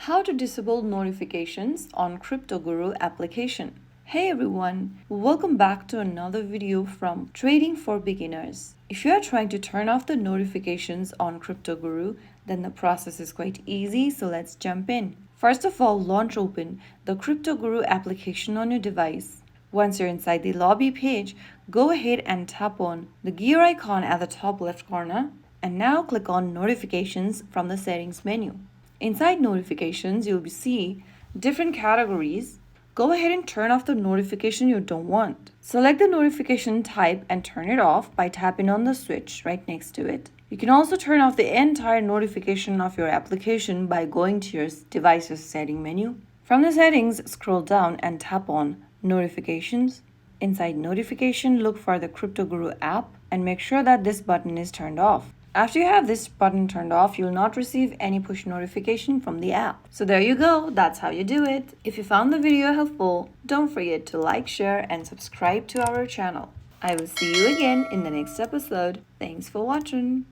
How to disable notifications on Cryptoguru application. Hey everyone, welcome back to another video from Trading for Beginners. If you are trying to turn off the notifications on Cryptoguru, then the process is quite easy, so let's jump in. First of all, launch open the Cryptoguru application on your device. Once you're inside the lobby page, go ahead and tap on the gear icon at the top left corner and now click on Notifications from the settings menu. Inside notifications, you'll see different categories. Go ahead and turn off the notification you don't want. Select the notification type and turn it off by tapping on the switch right next to it. You can also turn off the entire notification of your application by going to your device's setting menu. From the settings, scroll down and tap on Notifications. Inside Notification, look for the Cryptoguru app and make sure that this button is turned off. After you have this button turned off, you'll not receive any push notification from the app. So there you go, that's how you do it. If you found the video helpful, don't forget to like, share, and subscribe to our channel. I will see you again in the next episode. Thanks for watching.